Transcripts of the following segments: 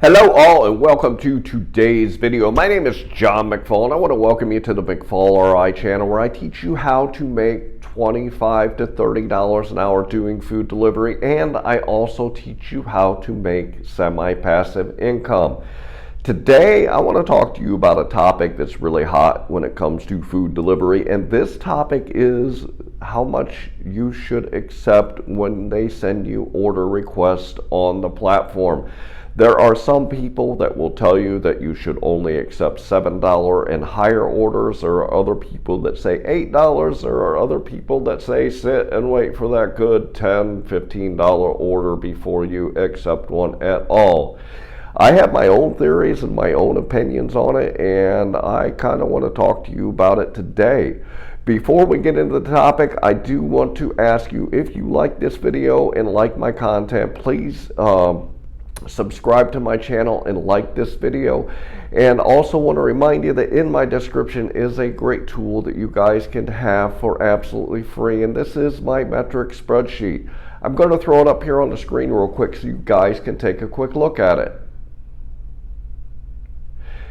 Hello all and welcome to today's video. My name is John McFall and I want to welcome you to the McFallRI channel where I teach you how to make $25 to $30 an hour doing food delivery, and I also teach you how to make semi-passive income. Today I want to talk to you about a topic that's really hot when it comes to food delivery, and this topic is how much you should accept when they send you order requests on the platform. There are some people that will tell you that you should only accept $7 and higher orders. There are other people that say $8. There are other people that say sit and wait for that good $10, $15 order before you accept one at all. I have my own theories and my own opinions on it, and I kind of want to talk to you about it today. Before we get into the topic, I do want to ask you, if you like this video and like my content, please subscribe to my channel and like this video. And also want to remind you that in my description is a great tool that you guys can have for absolutely free, and this is my metric spreadsheet. I'm going to throw it up here on the screen real quick so you guys can take a quick look at it.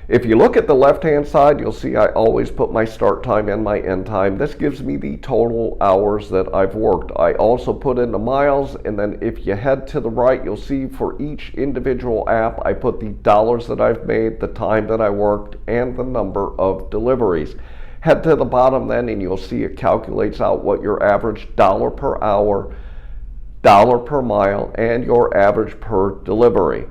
If you look at the left hand side, you'll see I always put my start time and my end time. This gives me the total hours that I've worked. I also put in the miles, and then if you head to the right, you'll see for each individual app I put the dollars that I've made, the time that I worked, and the number of deliveries. Head to the bottom then and you'll see it calculates out what your average dollar per hour, dollar per mile, and your average per delivery.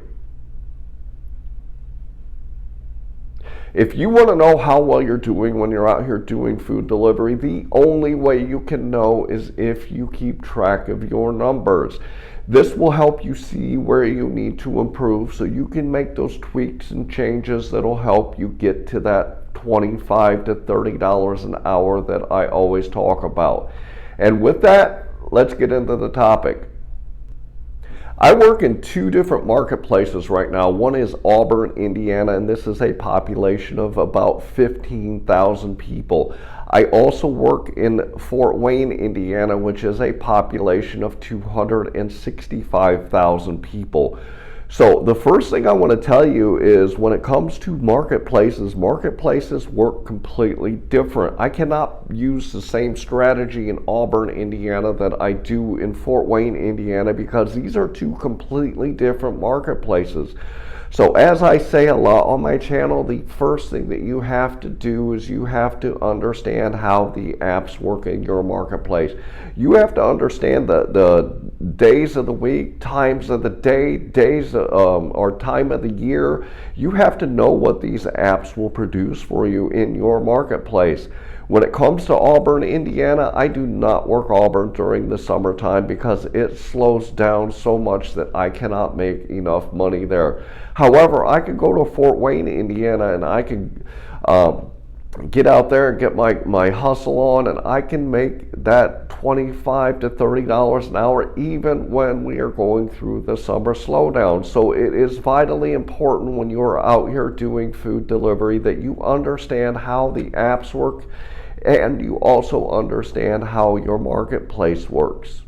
If you want to know how well you're doing when you're out here doing food delivery, the only way you can know is if you keep track of your numbers. This will help you see where you need to improve so you can make those tweaks and changes that'll help you get to that $25 to $30 an hour that I always talk about. And with that, let's get into the topic. I work in two different marketplaces right now. One is Auburn, Indiana, and this is a population of about 15,000 people. I also work in Fort Wayne, Indiana, which is a population of 265,000 people. So the first thing I want to tell you is when it comes to marketplaces, marketplaces work completely different. I cannot use the same strategy in Auburn, Indiana that I do in Fort Wayne, Indiana, because these are two completely different marketplaces. So as I say a lot on my channel, the first thing that you have to do is you have to understand how the apps work in your marketplace. You have to understand the days of the week, times of the day, days or time of the year. You have to know what these apps will produce for you in your marketplace. When it comes to Auburn, Indiana, I do not work Auburn during the summertime because it slows down so much that I cannot make enough money there. However, I could go to Fort Wayne, Indiana, and I could get out there and get my hustle on, and I can make that $25 to $30 an hour even when we are going through the summer slowdown. So it is vitally important when you're out here doing food delivery that you understand how the apps work and you also understand how your marketplace works.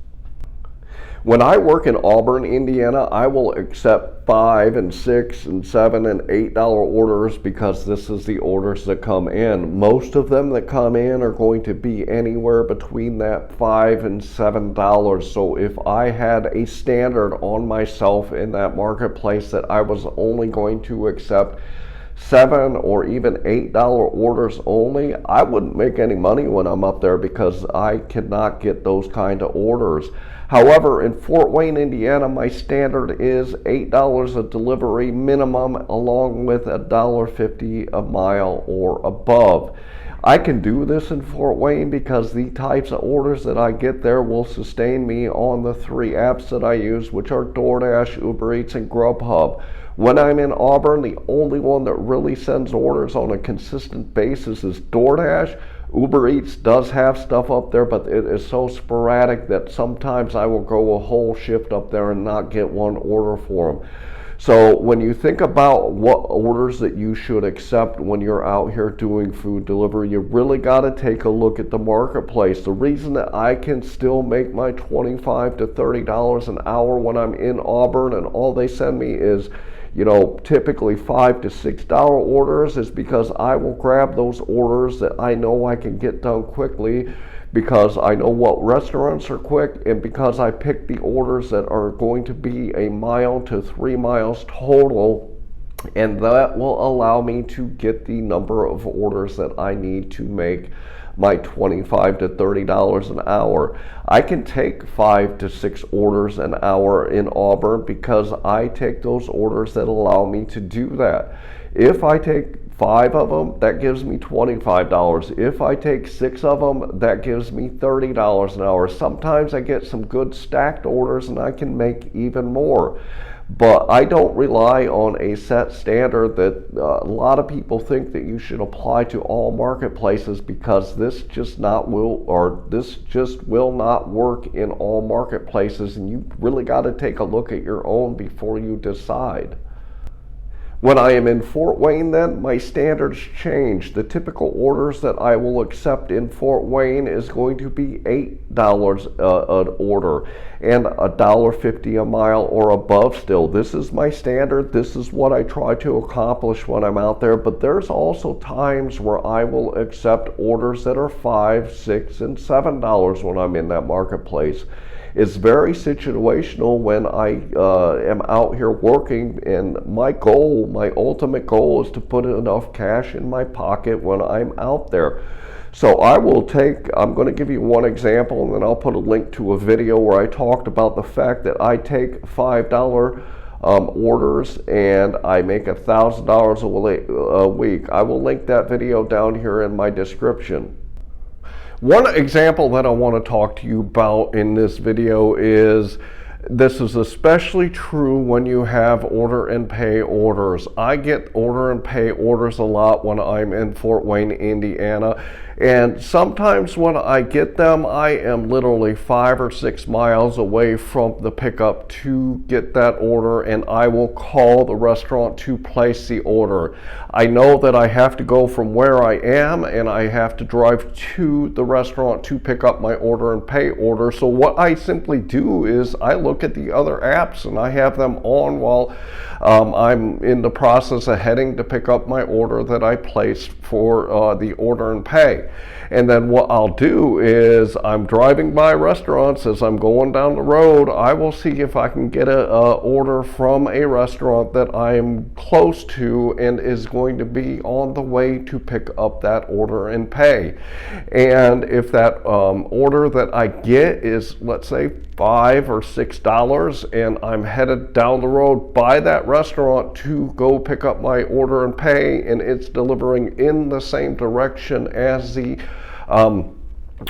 When I work in Auburn, Indiana, I will accept $5 and $6 and $7 and $8 orders because this is the orders that come in. Most of them that come in are going to be anywhere between that $5 and $7. So if I had a standard on myself in that marketplace that I was only going to accept $7 or even $8 orders only, I wouldn't make any money when I'm up there because I cannot get those kind of orders. However, in Fort Wayne, Indiana, my standard is $8 a delivery minimum, along with $1.50 a mile or above. I can do this in Fort Wayne because the types of orders that I get there will sustain me on the three apps that I use, which are DoorDash, Uber Eats, and GrubHub. When I'm in Auburn, the only one that really sends orders on a consistent basis is DoorDash. Uber Eats does have stuff up there, but it is so sporadic that sometimes I will go a whole shift up there and not get one order for them. So when you think about what orders that you should accept when you're out here doing food delivery, you really got to take a look at the marketplace. The reason that I can still make my $25 to $30 an hour when I'm in Auburn and all they send me is, typically $5 to $6 orders, is because I will grab those orders that I know I can get done quickly, because I know what restaurants are quick, and because I pick the orders that are going to be 1 mile to 3 miles total. And that will allow me to get the number of orders that I need to make my $25 to $30 an hour. I can take 5 to 6 orders an hour in Auburn because I take those orders that allow me to do that. If I take 5 of them, that gives me $25. If I take 6 of them, that gives me $30 an hour. Sometimes I get some good stacked orders and I can make even more. But I don't rely on a set standard that a lot of people think that you should apply to all marketplaces, because this just will not work in all marketplaces, and you really got to take a look at your own before you decide. When I am in Fort Wayne, then my standards change. The typical orders that I will accept in Fort Wayne is going to be $8 an order and $1.50 a mile or above still. This is my standard. This is what I try to accomplish when I'm out there. But there's also times where I will accept orders that are $5, $6, and $7 when I'm in that marketplace. It's very situational when I am out here working, and my ultimate goal is to put enough cash in my pocket when I'm out there. So I'm going to give you one example, and then I'll put a link to a video where I talked about the fact that I take $5 orders and I make $1,000 a week. I will link that video down here in my description. One example that I want to talk to you about in this video is, this is especially true when you have order and pay orders. I get order and pay orders a lot when I'm in Fort Wayne, Indiana. And sometimes when I get them, I am literally 5 or 6 miles away from the pickup to get that order, and I will call the restaurant to place the order. I know that I have to go from where I am and I have to drive to the restaurant to pick up my order and pay order. So what I simply do is I look at the other apps and I have them on while I'm in the process of heading to pick up my order that I placed for the order and pay. And then what I'll do is, I'm driving by restaurants as I'm going down the road. I will see if I can get a order from a restaurant that I am close to and is going to be on the way to pick up that order and pay. And if that order that I get is, let's say, $5 or $6, and I'm headed down the road by that restaurant to go pick up my order and pay, and it's delivering in the same direction as the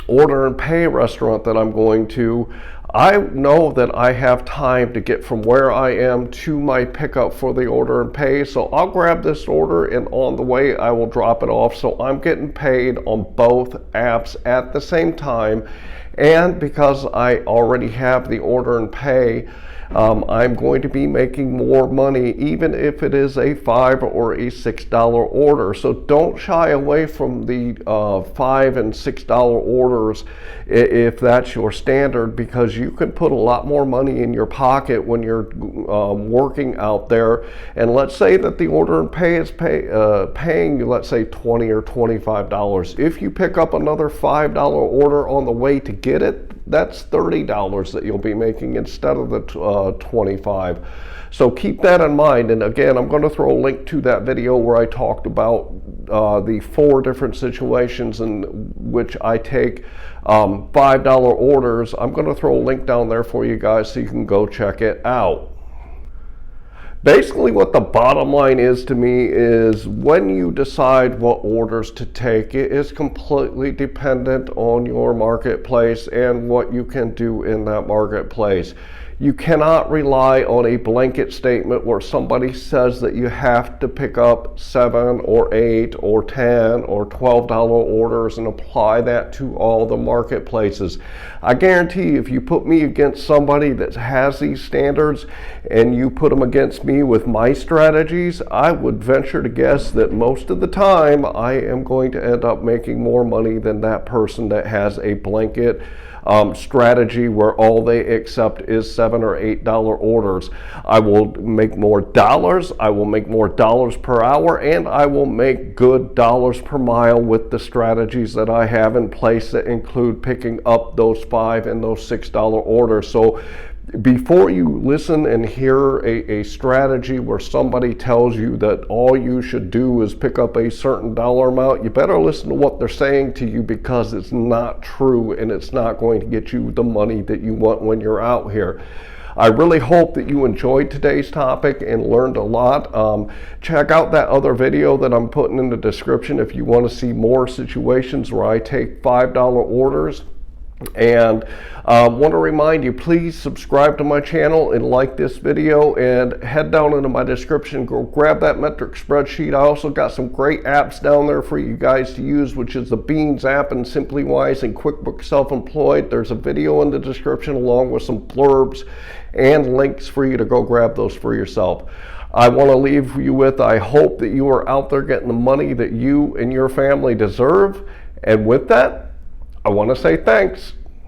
order and pay restaurant that I'm going to, I know that I have time to get from where I am to my pickup for the order and pay. So I'll grab this order, and on the way I will drop it off. So I'm getting paid on both apps at the same time. And because I already have the order and pay, I'm going to be making more money, even if it is a $5 or a $6 order. So don't shy away from the $5 and $6 orders if that's your standard, because you can put a lot more money in your pocket when you're working out there. And let's say that the order and pay is paying you, let's say, $20 or $25. If you pick up another $5 order on the way to get it, that's $30 that you'll be making instead of the $25. So keep that in mind. And again, I'm going to throw a link to that video where I talked about the 4 different situations in which I take $5 orders. I'm going to throw a link down there for you guys so you can go check it out. Basically, what the bottom line is to me is, when you decide what orders to take, it is completely dependent on your marketplace and what you can do in that marketplace. You cannot rely on a blanket statement where somebody says that you have to pick up 7 or 8 or 10 or $12 orders and apply that to all the marketplaces. I guarantee if you put me against somebody that has these standards and you put them against me with my strategies, I would venture to guess that most of the time I am going to end up making more money than that person that has a blanket strategy where all they accept is $7 or $8 orders. I will make more dollars, I will make more dollars per hour, and I will make good dollars per mile with the strategies that I have in place that include picking up those $5 and those $6 orders. So before you listen and hear a strategy where somebody tells you that all you should do is pick up a certain dollar amount, you better listen to what they're saying to you, because it's not true and it's not going to get you the money that you want when you're out here. I really hope that you enjoyed today's topic and learned a lot. Check out that other video that I'm putting in the description if you want to see more situations where I take $5 orders. And want to remind you, please subscribe to my channel and like this video, and head down into my description, go grab that metric spreadsheet. I also got some great apps down there for you guys to use, which is the Beans app and SimplyWise and QuickBooks Self-Employed. There's a video in the description along with some blurbs and links for you to go grab those for yourself. I want to leave you with, I hope that you are out there getting the money that you and your family deserve. And with that, I want to say thanks.